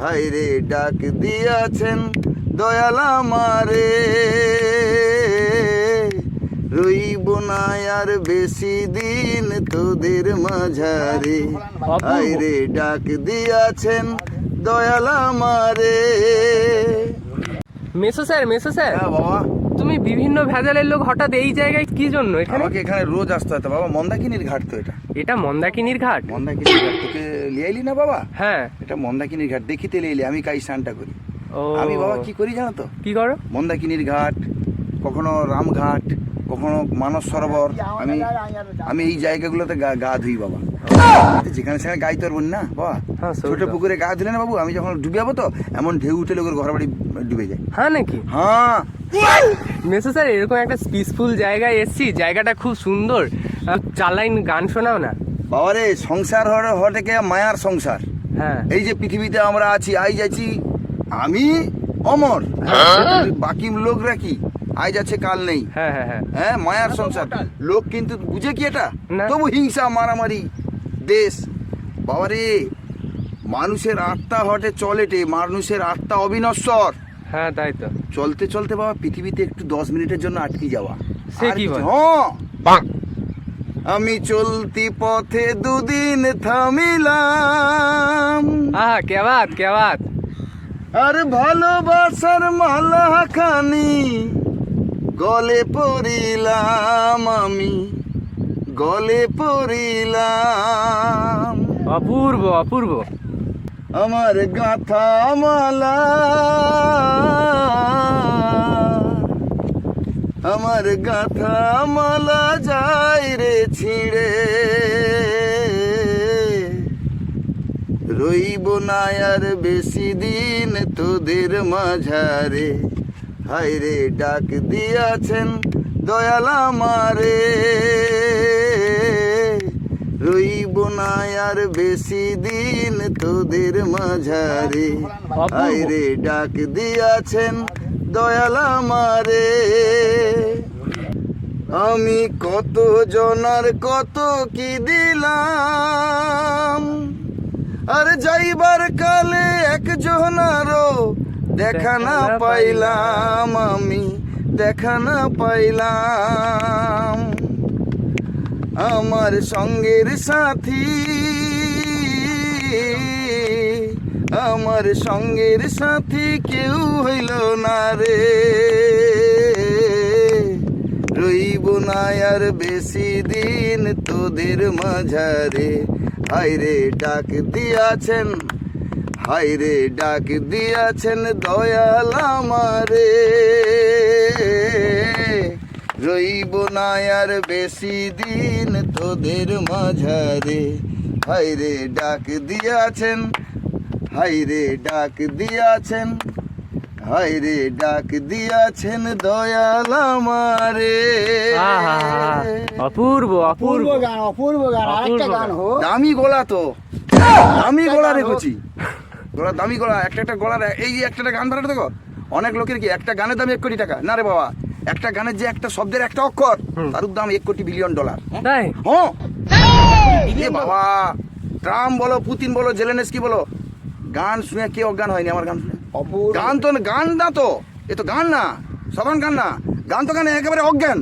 হায়রে ডাক দিয়াছেন দয়াল আমারে, রইব না আর বেশি দিন তোদের মাঝারে, হায়রে ডাক দিয়াছেন দয়াল আমারে। মেসো স্যার, মেসো স্যার, হ্যাঁ বাবা। তুমি বিভিন্ন ভেজালের লোক হঠাৎ এই জায়গায় কি জন্য এখানে? আমাকে এখানে রোজ আসতে হতো বাবা, মন্দাকিনীর ঘাট তো এটা। এটা মন্দাকিনীর ঘাট? মন্দাকিনীর ঘাট তোকে লিয়াইলি না বাবা? হ্যাঁ, এটা মন্দাকিনীর ঘাট দেখিতে লিয়াইলি। আমি কাই স্নানটা করি। ও আমি বাবা কি করি জানো তো? কি করো? মন্দাকিনীর ঘাট, কখনো রামঘাট, কখনো মানস সরোবর, আমি এই জায়গাগুলোতে গা ধুই বাবা। যেখানে সেখানে গাই তোর বোন না বাবা, ছোট পুকুরে গা ধুলে না বাবু, আমি যখন ডুবে যাবো তো এমন ঢেউ উঠে লোকের ঘর বাড়ি ডুবে যায়। হ্যাঁ নাকি? হ্যাঁ মেসো স্যার, এরকম একটা পিসফুল জায়গায় এসছি, জায়গাটা খুব সুন্দর, চার লাইন গান শোনাও না। বাবারে, সংসার হটে মায়ার সংসার। হ্যাঁ, এই যে পৃথিবীতে আমরা আছি, আই যাচ্ছি, আমি অমর, বাকি লোকরা কি আজ আছে কাল নেই। হ্যাঁ হ্যাঁ হ্যাঁ, হ্যাঁ, মায়ার সংসার। লোক কিন্তু বুঝে কি এটা? না। তবু হিংসা মারামারি দেশ। বাবারে, মানুষের আত্মা হটে চলেটে, মানুষের আত্মা অবিনশ্বর। হ্যাঁ তাই তো। চলতে চলতে বাবা পৃথিবীতে একটু 10 মিনিটের জন্য আটকে যাওয়া। সে আর কি কিছু- বলে? হ্যাঁ, আমি চলতি পথে দুদিন থামিলাম, আহা, কে বাত কে বাত। আর ভালোবাসার মালাখানি গলে পড়িলাম, আমি গলে পড়িলাম। অপূর্ব অপূর্ব। আমার গাথা মালা, আমার গাথা মালা যায় রে ছিঁড়ে, রইব না আর বেশি দিন তোদের মাঝারে, হায়রে ডাক দিয়াছেন দয়াল আমারে, রইব না আর বেশি দিন তোদের মাঝারে, হায়রে ডাক দিয়াছেন দয়াল আমারে। আমি কত জনার কত কি দিলাম, আর যাইবার কালে একজনারও দেখা না পাইলাম, আমি দেখা না পাইলাম। আমার সঙ্গের সাথী, আমার সঙ্গের সাথী কেউ হইল না রে, রইব না আর বেশি দিন তোদের মাঝারে, হায়রে ডাক দিয়াছেন, হায়রে ডাক দিয়াছেন দয়াল আমারে, রইব না আর বেশি দিন তোদের মাঝারে, হায়রে ডাক দিয়াছেন, হায়রে ডাক দিয়াছেন, হায়রে ডাক দিয়াছেন দয়াল আমারে। অপূর্ব অপূর্ব গান, অপূর্ব গান। আরেকটা গান হোক। দামি গলা তো, দামি গলা রেখেছি, গলা দামি গলা, একটা একটা গলার এই যে একটা গান ধরে দেখো, অনেক লোকের কি একটা গানের দাম 1 কোটি টাকা না রে বাবা, একটা গানের যে একটা শব্দের একটা অক্ষর তার দাম 1 কোটি বিলিয়ন ডলার। তাই? হ্যাঁ এ বাবা, ট্রাম্প বলো, পুতিন বলো, জেলেনস্কি বলো, গান শুনে কে অজ্ঞান হয়নি আমার গান শুনে? গান তো গান না তো, এ তো গান না, সাধারণ গান না, গান তো গান একেবারে অজ্ঞান।